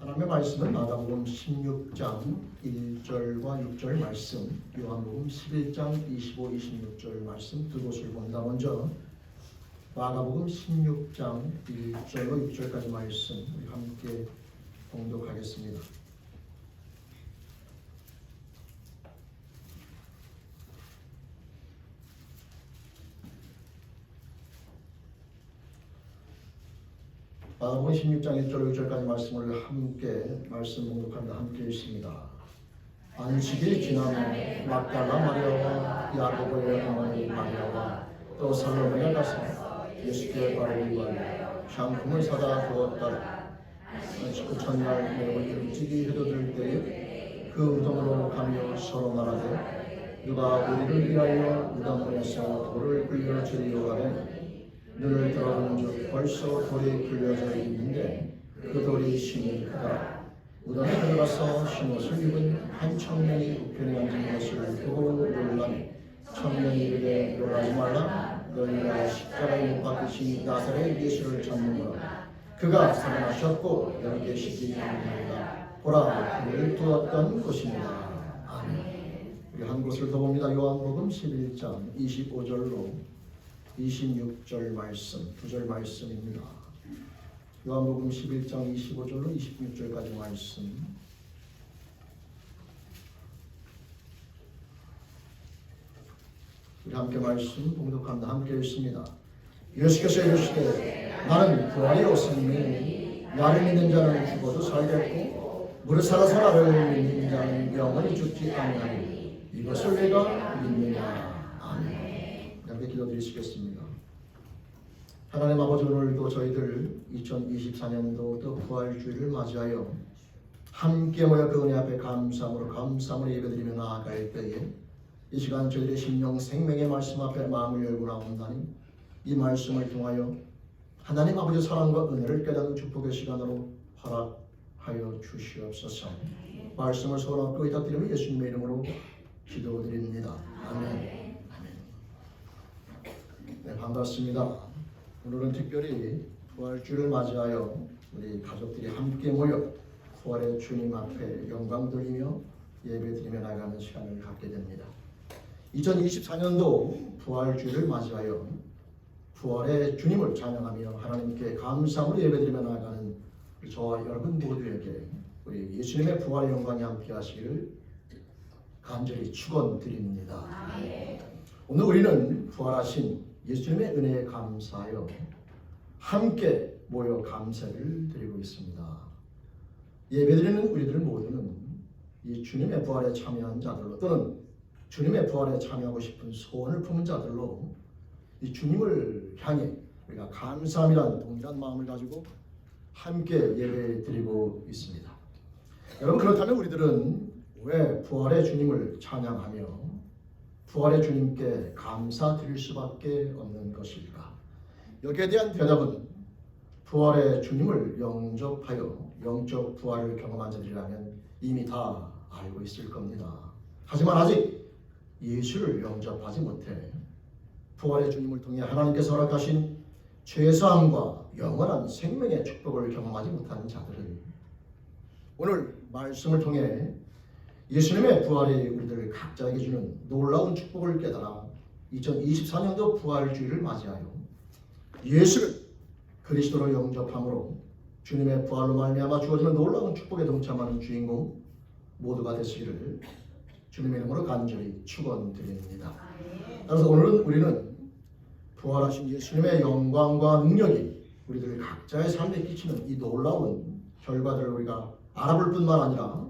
하나님의 말씀은 마가복음 16장 1절과 6절 말씀, 요한복음 11장 25, 26절 말씀 두 곳을 본다. 먼저 마가복음 16장 1절로 6절까지 말씀 우리 함께 봉독하겠습니다. 마가복음 16장 1절 6절까지 말씀을 함께 말씀 봉독합니다. 함께 읽습니다. 안식일 지나면 막달라 마리아와 야고보의 어머니 마리아와 또 살로메가 가서 예수께 발을 위하여 향품을 사다 두었다. 안식 첫날 매우 일찍이 해돋을 때에 그 무덤으로 가며 서로 말하되 누가 우리를 위하여 무덤문에서 돌을 굴려 주리요 하되 눈을 들어보는즉 벌써 돌이 굴려져 있는데 그 돌이 심히 크다. 무덤에 들어가서 흰옷을 입은 한 청년이 우편에 앉은 것을 보고 놀라니 청년이 이르되 놀라지 말라. 너희가 십자가에 못 박히신 나사렛 예수를 찾는구나. 그가 살아나셨고 여기 계시지 아니하리라. 보라 그를 두었던 곳입니다. 아멘. 우리 한 곳을 더 봅니다. 요한복음 11장 25절로 26절 말씀, 2절 말씀입니다. 요한복음 11장 25절로 26절까지 말씀. 우리 함께 말씀 봉독합니다. 함께 읽습니다. 예수께서 이르시되 나는 부활이요 생명이니 나를 믿는 자는 죽어도 살겠고 무릇 살아서 나를 믿는 자는 영원히 죽지 아니하리니 이것을 내가 믿느냐. 아멘. 함께 기도드리시겠습니다. 하나님 아버지, 오늘도 저희들 2024년도 또 부활주일을 맞이하여 함께 모여 그 은혜 앞에 감사함으로 예배드리며 나아갈 때에 이 시간 저희들의 심령 생명의 말씀 앞에 마음을 열고 나온다니 이 말씀을 통하여 하나님 아버지의 사랑과 은혜를 깨닫는 축복의 시간으로 허락하여 주시옵소서. 말씀을 소원하고 의탁드리며 예수님의 이름으로 기도드립니다. 아멘. 네, 반갑습니다. 오늘은 특별히 부활주를 맞이하여 우리 가족들이 함께 모여 부활의 주님 앞에 영광 돌리며 예배드리며 나가는 시간을 갖게 됩니다. 2024년도 부활주를 맞이하여 부활의 주님을 찬양하며 하나님께 감사함으로 예배드리며 나가는 저와 여러분 모두에게 우리 예수님의 부활의 영광이 함께 하시기를 간절히 축원드립니다. 오늘 우리는 부활하신 예수님의 은혜에 감사하여 함께 모여 감사를 드리고 있습니다. 예배드리는 우리들 모두는 이 주님의 부활에 참여한 자들로 또는 주님의 부활에 참여하고 싶은 소원을 품은 자들로 이 주님을 향해 우리가 감사함이란 동일한 마음을 가지고 함께 예배드리고 있습니다. 여러분, 그렇다면 우리들은 왜 부활의 주님을 찬양하며 부활의 주님께 감사드릴 수밖에 없는 것일까? 여기에 대한 대답은 부활의 주님을 영접하여 영적 부활을 경험한 자들이라면 이미 다 알고 있을 겁니다. 하지만 아직 예수를 영접하지 못해 부활의 주님을 통해 하나님께서 허락하신 죄사함과 영원한 생명의 축복을 경험하지 못하는 자들을 오늘 말씀을 통해 예수님의 부활이 우리들 각자에게 주는 놀라운 축복을 깨달아 2024년도 부활주의를 맞이하여 예수를 그리스도로 영접함으로 주님의 부활로 말미암아 주어지는 놀라운 축복에 동참하는 주인공 모두가 되시기를 주님의 이름으로 간절히 축원드립니다. 따라서 오늘은 우리는 부활하신 예수님의 영광과 능력이 우리들 각자의 삶에 끼치는 이 놀라운 결과들을 우리가 알아볼 뿐만 아니라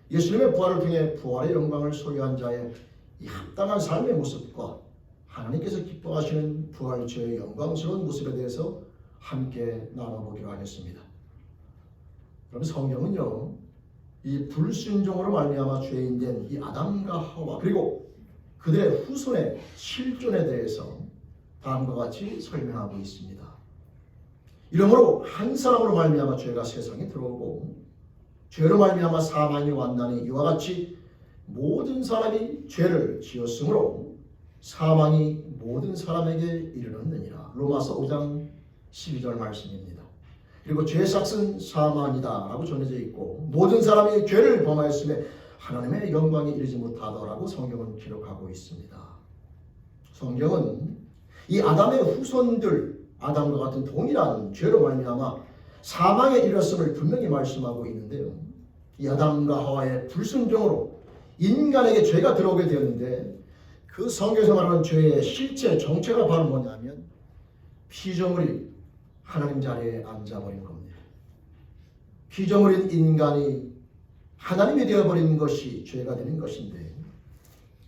예수님의 부활을 통해 부활의 영광을 소유한 자의 이 합당한 삶의 모습과 하나님께서 기뻐하시는 부활주의 영광스러운 모습에 대해서 함께 나눠보기로 하겠습니다. 그럼 성경은요, 이 불순종으로 말미암아 죄인 된 이 아담과 하와 그리고 그들의 후손의 실존에 대해서 다음과 같이 설명하고 있습니다. 이러므로 한 사람으로 말미암아 죄가 세상에 들어오고 죄로 말미암아 사망이 왔나니 이와 같이 모든 사람이 죄를 지었으므로 사망이 모든 사람에게 이르렀느니라. 로마서 5장 12절 말씀입니다. 그리고 죄의 삭은 사망이다 라고 전해져 있고 모든 사람이 죄를 범하였음에 하나님의 영광에 이르지 못하더라고 성경은 기록하고 있습니다. 성경은 이 아담의 후손들, 아담과 같은 동일한 죄로 말미암아 사망에 이르렀음을 분명히 말씀하고 있는데요. 이 아담과 하와의 불순종으로 인간에게 죄가 들어오게 되었는데 그 성경에서 말하는 죄의 실체 정체가 바로 뭐냐면 피조물이 하나님 자리에 앉아버린 겁니다. 피조물인 인간이 하나님이 되어버린 것이 죄가 되는 것인데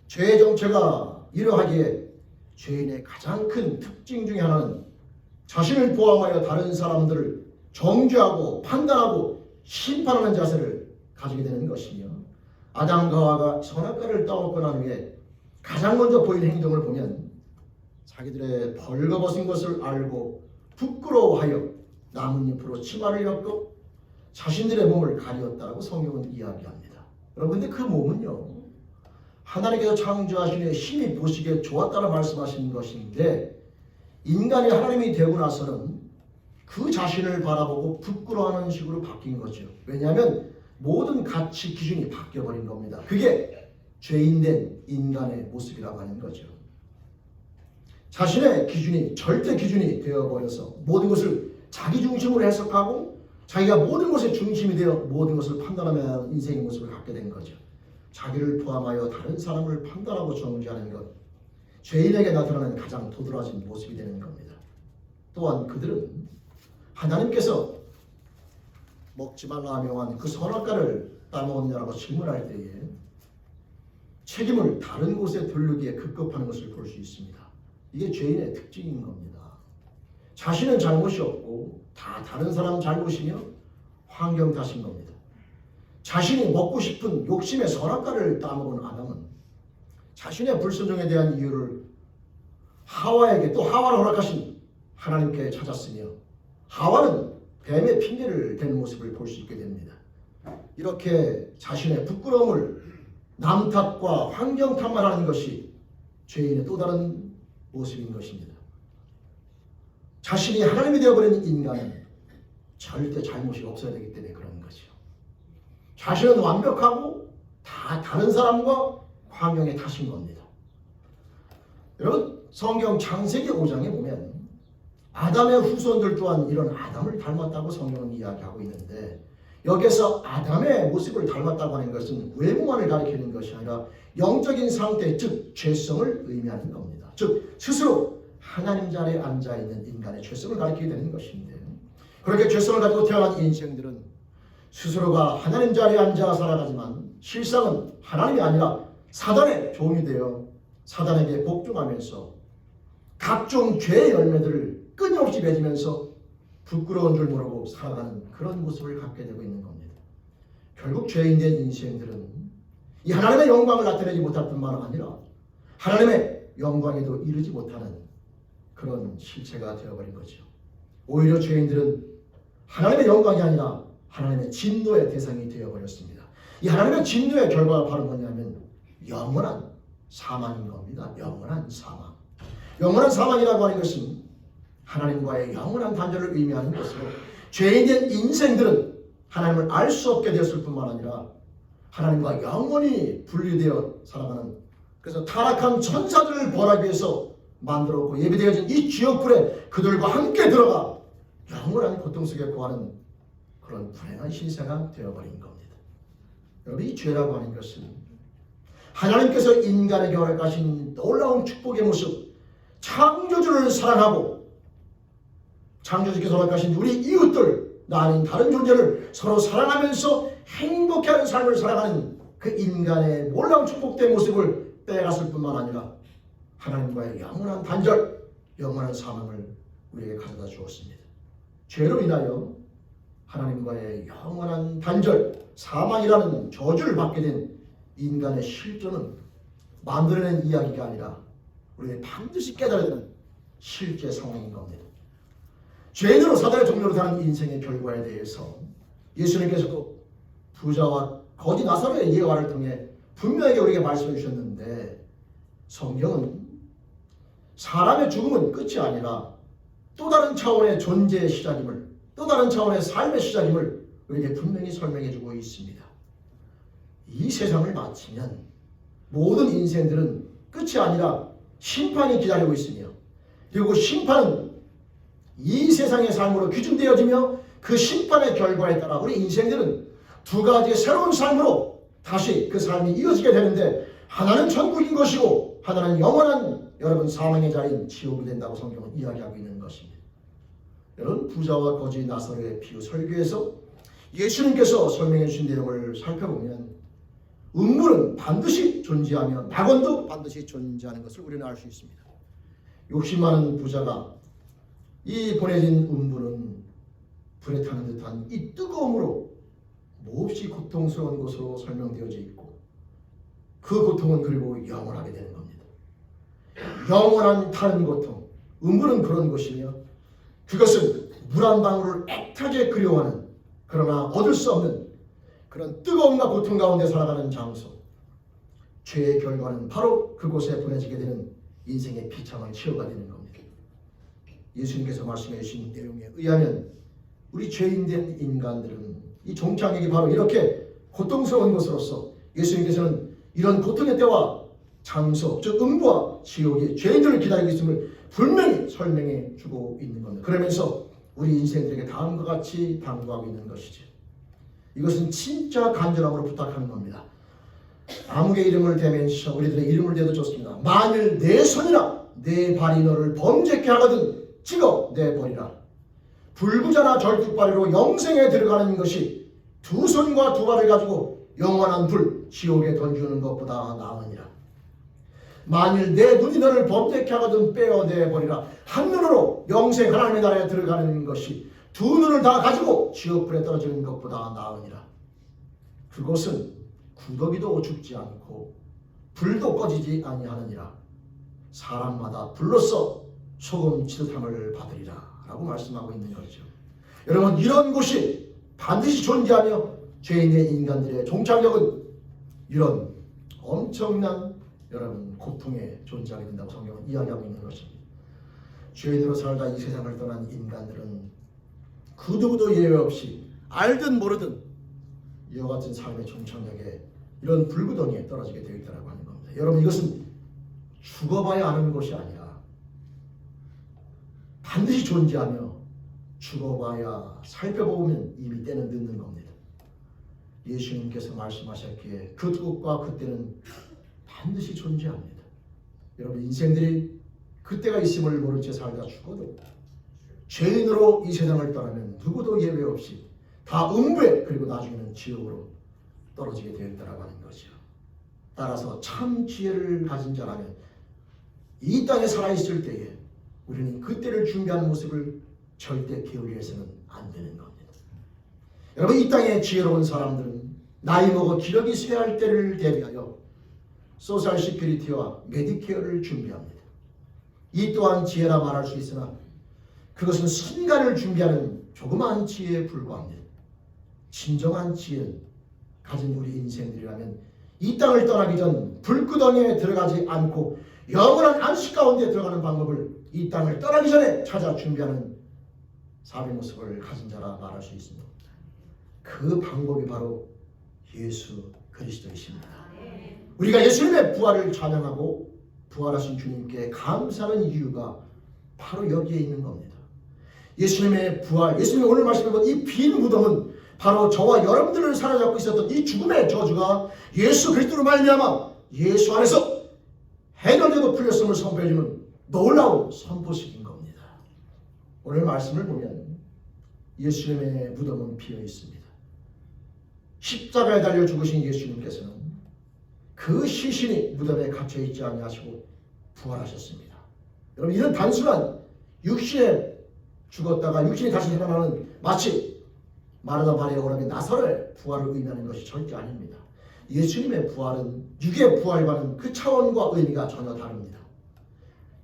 죄의 정체가 이러하기에 죄인의 가장 큰 특징 중에 하나는 자신을 포함하여 다른 사람들을 정죄하고 판단하고 심판하는 자세를 가지게 되는 것이며 아담과 하와가 선악과를 따먹고 난 후에 가장 먼저 보인 행동을 보면 자기들의 벌거벗은 것을 알고 부끄러워하여 나뭇잎으로 치마를 엮고 자신들의 몸을 가리었다고 성경은 이야기합니다. 여러분 근데 그 몸은요 하나님께서 창조하신 후에 심히 보시기에 좋았다고 말씀하신 것인데 인간이 하나님이 되고 나서는 그 자신을 바라보고 부끄러워하는 식으로 바뀐 거죠. 왜냐하면 모든 가치 기준이 바뀌어버린 겁니다. 그게 죄인된 인간의 모습이라고 하는 거죠. 자신의 기준이 절대 기준이 되어버려서 모든 것을 자기 중심으로 해석하고 자기가 모든 것의 중심이 되어 모든 것을 판단하며 인생의 모습을 갖게 된 거죠. 자기를 포함하여 다른 사람을 판단하고 정죄하는 것, 죄인에게 나타나는 가장 도드라진 모습이 되는 겁니다. 또한 그들은 하나님께서 먹지 말라 명한 그 선악과를 따먹었냐라고 질문할 때에 책임을 다른 곳에 돌리기에 급급하는 것을 볼 수 있습니다. 이게 죄인의 특징인 겁니다. 자신은 잘못이 없고 다 다른 사람 잘못이며 환경 탓인 겁니다. 자신이 먹고 싶은 욕심의 선악과를 따먹은 아담은 자신의 불순종에 대한 이유를 하와에게 또 하와를 허락하신 하나님께 찾았으며 하와는 뱀의 핑계를 댄 모습을 볼 수 있게 됩니다. 이렇게 자신의 부끄러움을 남 탓과 환경 탓만 하는 것이 죄인의 또 다른 모습인 것입니다. 자신이 하나님이 되어버린 인간은 절대 잘못이 없어야 되기 때문에 그런 거죠. 자신은 완벽하고 다 다른 사람과 환경의 탓인 겁니다. 여러분 성경 창세기 5장에 보면 아담의 후손들 또한 이런 아담을 닮았다고 성경은 이야기하고 있는데 여기서 아담의 모습을 닮았다고 하는 것은 외모만을 가리키는 것이 아니라 영적인 상태, 즉 죄성을 의미하는 겁니다. 즉 스스로 하나님 자리에 앉아있는 인간의 죄성을 가리키게 되는 것인데 그렇게 죄성을 가지고 태어난 인생들은 스스로가 하나님 자리에 앉아 살아가지만 실상은 하나님이 아니라 사단의 종이 되어 사단에게 복종하면서 각종 죄의 열매들을 끊임없이 맺으면서 부끄러운 줄 모르고 살아가는 그런 모습을 갖게 되고 있는 겁니다. 결국 죄인된 인생들은 이 하나님의 영광을 나타내지 못할 뿐만 아니라 하나님의 영광에도 이르지 못하는 그런 실체가 되어버린 거죠. 오히려 죄인들은 하나님의 영광이 아니라 하나님의 진노의 대상이 되어버렸습니다. 이 하나님의 진노의 결과가 바로 뭐냐면 영원한 사망인 겁니다. 영원한 사망. 영원한 사망이라고 하는 것은 하나님과의 영원한 단절을 의미하는 것으로 죄인된 인생들은 하나님을 알 수 없게 되었을 뿐만 아니라 하나님과 영원히 분리되어 살아가는 그래서 타락한 천사들을 벌하기 위해서 만들었고 예비되어진 이 지옥불에 그들과 함께 들어가 영원한 고통 속에 고하는 그런 불행한 신세가 되어버린 겁니다. 여러분 이 죄라고 하는 것은 하나님께서 인간에게 허락하신 놀라운 축복의 모습 창조주를 사랑하고 창조주께서 허락하신 우리 이웃들 나 아닌 다른 존재를 서로 사랑하면서 행복해하는 삶을 살아가는 그 인간의 놀라운 축복된 모습을 빼앗을 뿐만 아니라 하나님과의 영원한 단절, 영원한 사망을 우리에게 가져다 주었습니다. 죄로 인하여 하나님과의 영원한 단절, 사망이라는 저주를 받게 된 인간의 실존은 만들어낸 이야기가 아니라 우리가 반드시 깨달아야 되는 실제 상황인 겁니다. 죄인으로 사단의 종로로 사는 인생의 결과에 대해서 예수님께서도 부자와 거지 나사로의 예화를 통해 분명하게 우리에게 말씀해 주셨는데 성경은 사람의 죽음은 끝이 아니라 또 다른 차원의 존재의 시작임을, 또 다른 차원의 삶의 시작임을 우리에게 분명히 설명해 주고 있습니다. 이 세상을 마치면 모든 인생들은 끝이 아니라 심판이 기다리고 있으며, 그리고 심판은 이 세상의 삶으로 규정되어지며 그 심판의 결과에 따라 우리 인생들은 두 가지의 새로운 삶으로 다시 그 삶이 이어지게 되는데, 하나는 천국인 것이고 하나는 영원한 여러분 사망의 자리인 지옥이 된다고 성경은 이야기하고 있는 것입니다. 여러분, 부자와 거지 나사로의 비유 설교에서 예수님께서 설명해 주신 내용을 살펴보면 음부는 반드시 존재하며 낙원도 반드시 존재하는 것을 우리는 알 수 있습니다. 욕심 많은 부자가 이 보내진 음부는 불에 타는 듯한 이 뜨거움으로 몹시 고통스러운 것으로 설명되어져 있고, 그 고통은 그리고 영원하게 되는 겁니다. 영원한 타는 고통, 음부는 그런 곳이며, 그것은 물 한 방울을 애타게 그리워하는, 그러나 얻을 수 없는 그런 뜨거움과 고통 가운데 살아가는 장소, 죄의 결과는 바로 그곳에 보내지게 되는 인생의 비참한 치유가 되는 겁니다. 예수님께서 말씀해 주신 내용에 의하면 우리 죄인된 인간들은 이 종착역이 바로 이렇게 고통스러운 것으로서 예수님께서는 이런 고통의 때와 장소, 즉 음부와 지옥이 죄인들을 기다리고 있음을 분명히 설명해 주고 있는 겁니다. 그러면서 우리 인생들에게 다음과 같이 당부하고 있는 것이죠. 이것은 진짜 간절함으로 부탁하는 겁니다. 아무개 이름을 대면서 우리들의 이름을 대도 좋습니다. 만일 내 손이나 내 발이 너를 범죄케 하거든 찍어 내버리라. 불구자나 절뚝발이로 영생에 들어가는 것이 두 손과 두 발을 가지고 영원한 불 지옥에 던지는 것보다 나으니라. 만일 내 눈이 너를 범죄케 하거든 빼어내버리라. 한 눈으로 영생 하나님의 나라에 들어가는 것이 두 눈을 다 가지고 지옥불에 떨어지는 것보다 나으니라. 그것은 구더기도 죽지 않고 불도 꺼지지 아니하느니라. 사람마다 불로써 소금 치듯함을 받으리라 라고 말씀하고 있는 거죠. 여러분, 이런 곳이 반드시 존재하며 죄인의 인간들의 종착역은 이런 엄청난 여러분 고통에 존재하게 된다고 성경은 이야기하고 있는 것입니다. 죄인으로 살다 이 세상을 떠난 인간들은 그 누구도 예외 없이 알든 모르든 이와 같은 삶의 종착역에 이런 불구덩이에 떨어지게 되어 있다고 하는 겁니다. 여러분, 이것은 죽어봐야 아는 것이 아니라 반드시 존재하며 죽어봐야 살펴보면 이미 때는 늦는 겁니다. 예수님께서 말씀하셨기에 그곳과 그때는 반드시 존재합니다. 여러분, 인생들이 그때가 있음을 모른 채 살다 죽어도 죄인으로 이 세상을 떠나면 누구도 예외 없이 다 음부에, 그리고 나중에는 지옥으로 떨어지게 되어 있다고 하는 것이요. 따라서 참 지혜를 가진 자라면 이 땅에 살아있을 때에 우리는 그때를 준비하는 모습을 절대 게을리해서는 안 되는 겁니다. 여러분, 이 땅에 지혜로운 사람들은 나이 먹어 기력이 쇠할 때를 대비하여 소셜 시큐리티와 메디케어를 준비합니다. 이 또한 지혜라 말할 수 있으나 그것은 순간을 준비하는 조그마한 지혜에 불과합니다. 진정한 지혜는 가진 우리 인생들이라면 이 땅을 떠나기 전 불구덩이에 들어가지 않고 영원한 안식 가운데 들어가는 방법을 이 땅을 떠나기 전에 찾아 준비하는 삶의 모습을 가진 자라 말할 수 있습니다. 그 방법이 바로 예수 그리스도이십니다. 우리가 예수님의 부활을 찬양하고 부활하신 주님께 감사하는 이유가 바로 여기에 있는 겁니다. 예수님의 부활, 예수님이 오늘 말씀해본 이 빈 무덤은 바로 저와 여러분들을 사로잡고 있었던 이 죽음의 저주가 예수 그리스도로 말미암아 예수 안에서 해결되고 풀렸음을 선포해주는 놀라운 선포식인 겁니다. 오늘 말씀을 보면 예수님의 무덤은 비어 있습니다. 십자가에 달려 죽으신 예수님께서는 그 시신이 무덤에 갇혀 있지 아니하시고 부활하셨습니다. 여러분, 이는 단순한 육신에 죽었다가 육신이 다시 살아나는 마치 마르다 마리아 오라비 나사로의 부활을 의미하는 것이 절대 아닙니다. 예수님의 부활은 육의 부활과는 그 차원과 의미가 전혀 다릅니다.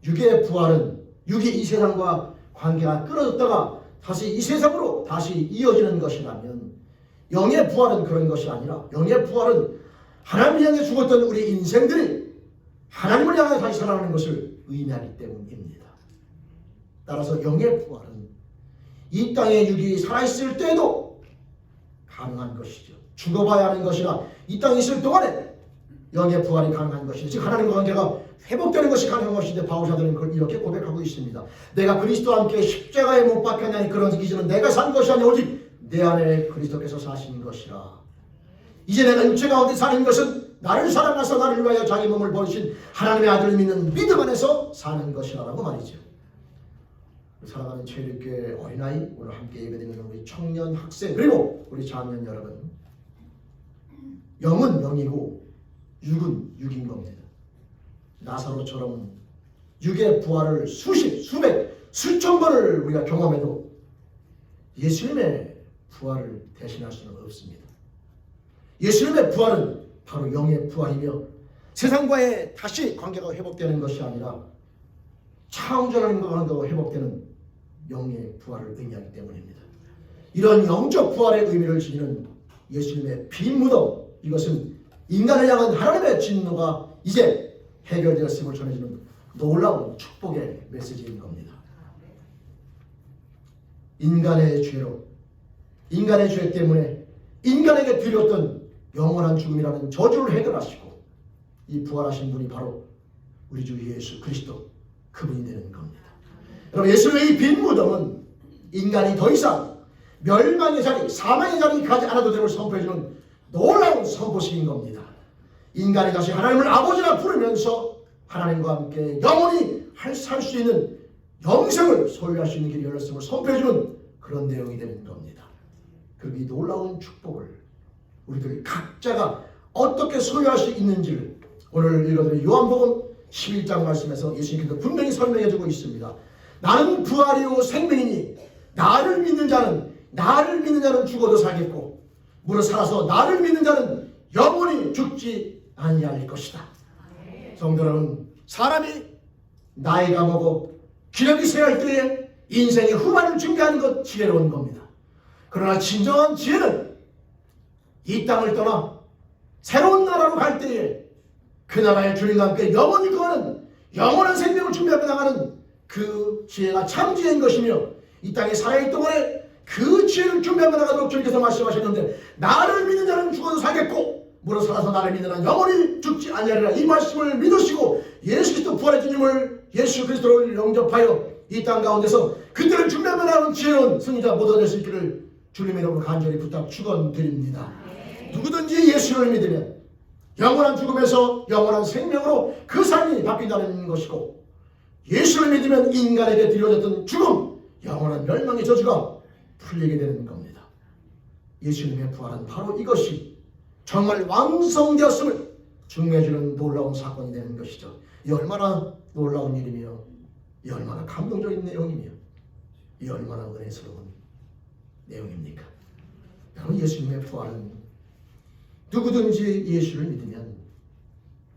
육의 부활은 육이 이 세상과 관계가 끊어졌다가 다시 이 세상으로 다시 이어지는 것이라면, 영의 부활은 그런 것이 아니라 영의 부활은 하나님을 향해 죽었던 우리 인생들이 하나님을 향해 다시 살아나는 것을 의미하기 때문입니다. 따라서 영의 부활은 이 땅에 육이 살아있을 때에도 가능한 것이죠. 죽어봐야 하는 것이나 이 땅에 있을 동안에 영의 부활이 가능한 것이죠. 즉 하나님과 관계가 회복되는 것이 가능한 것인데 바울사도는 그걸 이렇게 고백하고 있습니다. 내가 그리스도와 함께 십자가에 못 박혔나니 그런 이제는 내가 산 것이 아니라 오직 내 안에 그리스도께서 사신 것이라. 이제 내가 육체 가운데 사는 것은 나를 사랑하사 나를 위하여 자기 몸을 버리신 하나님의 아들을 믿는 믿음 안에서 사는 것이라고 말이죠. 사랑하는 체육교회 어린아이, 오늘 함께 예배드리는 우리 청년 학생 그리고 우리 자녀 여러분, 영은 영이고 육은 육인 겁니다. 나사로처럼 육의 부활을 수십, 수백, 수천 번을 우리가 경험해도 예수님의 부활을 대신할 수는 없습니다. 예수님의 부활은 바로 영의 부활이며 세상과의 다시 관계가 회복되는 것이 아니라 창조하는 것과 회복되는 영의 부활을 의미하기 때문입니다. 이런 영적 부활의 의미를 지니는 예수님의 빈 무덤, 이것은 인간을 향한 하나님의 진노가 이제 해결되었음을 전해주는 놀라운 축복의 메시지인 겁니다. 인간의 죄로, 인간의 죄 때문에 인간에게 드렸던 영원한 죽음이라는 저주를 해결하시고 이 부활하신 분이 바로 우리 주 예수 그리스도, 그분이 되는 겁니다. 여러분, 예수님의 이 빈 무덤은 인간이 더 이상 멸망의 자리, 사망의 자리 가지 않아도 됨을 선포해주는 놀라운 선포식인 겁니다. 인간이 다시 하나님을 아버지라 부르면서 하나님과 함께 영원히 살 수 있는 영생을 소유할 수 있는 길이 열렸음을 선포해주는 그런 내용이 되는 겁니다. 그리고 이 놀라운 축복을 우리들 각자가 어떻게 소유할 수 있는지를 오늘 읽어드린 요한복음 11장 말씀에서 예수님께서 분명히 설명해주고 있습니다. 나는 부활이요 생명이니 나를 믿는 자는 죽어도 살겠고 무릇 살아서 나를 믿는 자는 영원히 죽지 아니할 것이다. 성도 여러분, 사람이 나이가 먹고 기력이 쇠할 때에 인생의 후반을 준비하는 것 지혜로운 겁니다. 그러나 진정한 지혜는 이 땅을 떠나 새로운 나라로 갈 때에 그 나라의 주님과 함께 영원히 거하는 영원한 생명을 준비하며 나가는 그 지혜가 참 지혜인 것이며 이 땅에 살아있을 동안에 그 지혜를 준비하며 나가도록 주님께서 말씀하셨는데 나를 믿는 자는 죽어도 살겠고 무릇 살아서 나를 믿는 자는 영원히 죽지 아니하리라. 이 말씀을 믿으시고 예수 그리스도 부활의 주님을 예수 그리스도를 영접하여 이 땅 가운데서 그때를 준비하며 나가는 지혜로운 승리자 모두 될 수 있기를 주님의 이름으로 간절히 부탁 축원드립니다. 누구든지 예수를 믿으면 영원한 죽음에서 영원한 생명으로 그 삶이 바뀐다는 것이고 예수를 믿으면 인간에게 드려졌던 죽음, 영원한 멸망의 저주가 풀리게 되는 겁니다. 예수님의 부활은 바로 이것이 정말 완성되었음을 증명해주는 놀라운 사건이 되는 것이죠. 이 얼마나 놀라운 일이며 이 얼마나 감동적인 내용이며 이 얼마나 은혜스러운 내용입니까? 여러분, 예수님의 부활은 누구든지 예수를 믿으면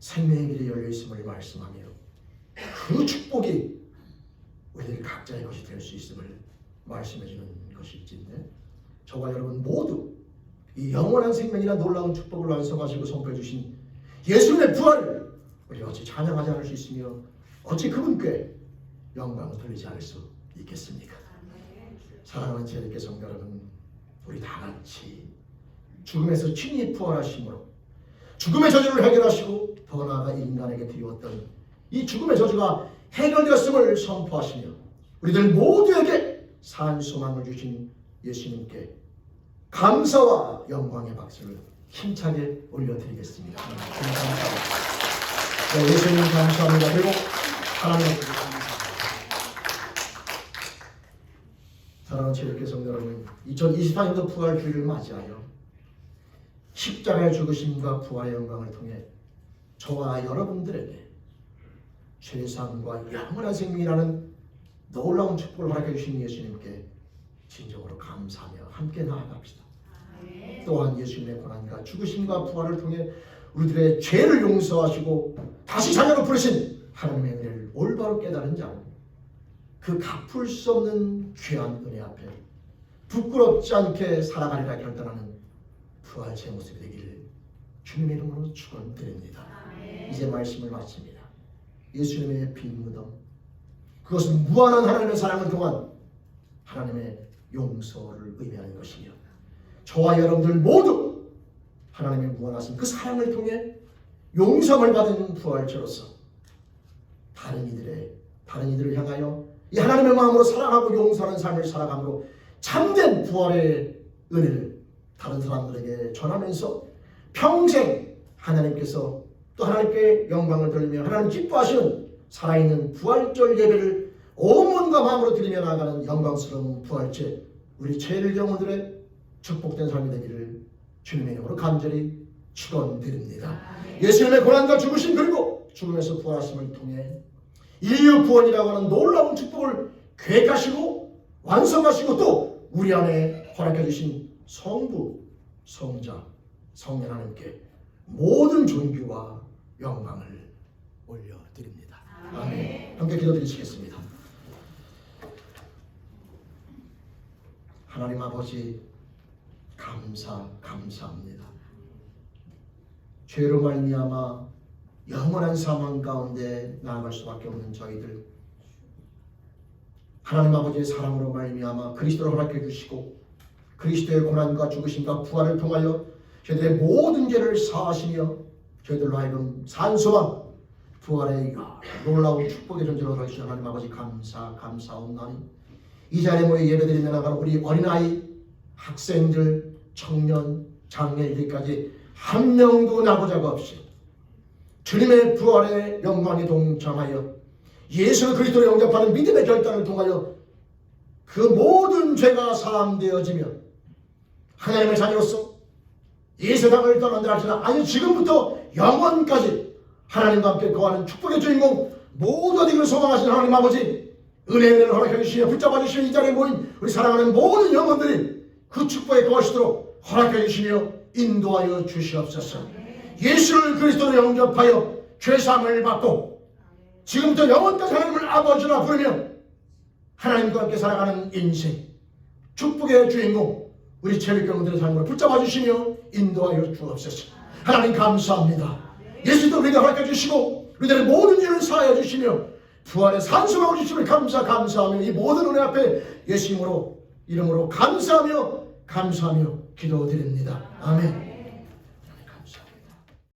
생명의 길이 열려있음을 말씀하며 그 축복이 우리들 각자의 것이 될 수 있음을 말씀해주는 것일진데 저와 여러분 모두 이 영원한 생명이나 놀라운 축복을 완성하시고 선포해주신 예수님의 부활을 우리가 어찌 찬양하지 않을 수 있으며 어찌 그분께 영광을 돌리지 않을 수 있겠습니까? 사랑하는 제리께 성도 여러분, 우리 다 같이 죽음에서 친히 부활하심으로 죽음의 저주를 해결하시고 더 나아가 인간에게 드리웠던 이 죽음의 저주가 해결되었음을 선포하시며 우리들 모두에게 산 소망을 주신 예수님께 감사와 영광의 박수를 힘차게 올려드리겠습니다. 감사합니다. 네, 예수님 감사합니다. 그리고 하나님 감사합니다. 사랑하는 체육회 성도 여러분, 2024년도 부활주의를 맞이하여 십자가의 죽으심과 부활의 영광을 통해 저와 여러분들에게 최상과 영원한 생명이라는 놀라운 축복을 허락해 주신 예수님께 진정으로 감사하며 함께 나아갑시다. 또한 예수님의 고난과 죽으심과 부활을 통해 우리들의 죄를 용서하시고 다시 자녀로 부르신 하나님의 은혜를 올바로 깨달은 자로 그 갚을 수 없는 귀한 은혜 앞에 부끄럽지 않게 살아가리라 결단하는 부활 제 모습이 되기를 주님의 이름으로 축원드립니다. 이제 말씀을 마칩니다. 예수님의 빈 무덤, 그것은 무한한 하나님의 사랑을 통한 하나님의 용서를 의미하는 것이며, 저와 여러분들 모두 하나님의 무한하신 그 사랑을 통해 용서를 받은 부활체로서 다른 이들을 향하여 이 하나님의 마음으로 사랑하고 용서하는 삶을 살아감으로 참된 부활의 은혜를 다른 사람들에게 전하면서 평생 하나님께서 또 하나님께 영광을 돌리며 하나님 기뻐하시는 살아있는 부활절 예배를 온 몸과 마음으로 드리며 나아가는 영광스러운 부활체 우리 죄를 영혼들의 축복된 삶이 되기를 주님의 이름으로 간절히 축원드립니다. 예수님의 고난과 죽으심 그리고 죽음에서 부활하심을 통해 인류 구원이라고 하는 놀라운 축복을 계획하시고 완성하시고 또 우리 안에 허락해 주신 성부, 성자, 성령 하나님께 모든 존귀와 영광을 올려드립니다. 아멘. 함께 기도드리시겠습니다. 하나님 아버지, 감사합니다. 죄로 말미암아 영원한 사망 가운데 나아갈 수밖에 없는 저희들, 하나님 아버지의 사랑으로 말미암아 그리스도를 허락해 주시고 그리스도의 고난과 죽으심과 부활을 통하여 저희들의 모든 죄를 사하시며 저희들로 하여금 산소와 부활의 놀라운 축복의 존재로 하시는 하나님 아버지 감사옵나니 이 자리에 모여 예배드리며 나가는 우리 어린아이, 학생들, 청년, 장애인들까지 한 명도 나고자가 없이 주님의 부활의 영광에 동참하여 예수 그리스도를 영접하는 믿음의 결단을 통하여 그 모든 죄가 사함되어지며 하나님의 자녀로서 이 세상을 떠난다 할지나 아니 지금부터 영원까지 하나님과 함께 거하는 축복의 주인공 모두 되기를 소망하시는 하나님 아버지, 은혜를 허락해 주시며 붙잡아 주시며 이 자리에 모인 우리 사랑하는 모든 영혼들이 그 축복에 거하시도록 허락해 주시며 인도하여 주시옵소서. 예수를 그리스도로 영접하여 죄사함을 받고 지금부터 영원까지 하나님을 아버지라 부르며 하나님과 함께 살아가는 인생 축복의 주인공 우리 체력경들의 삶을 붙잡아 주시며 인도하여 주옵소서. 하나님 감사합니다. 예수도 우리가 허락해 주시고 우리들의 모든 일을 사하여 주시며 부활의 산소가 주심을 감사하며 이 모든 은혜 앞에 예수 이름으로 감사하며 기도드립니다. 아멘.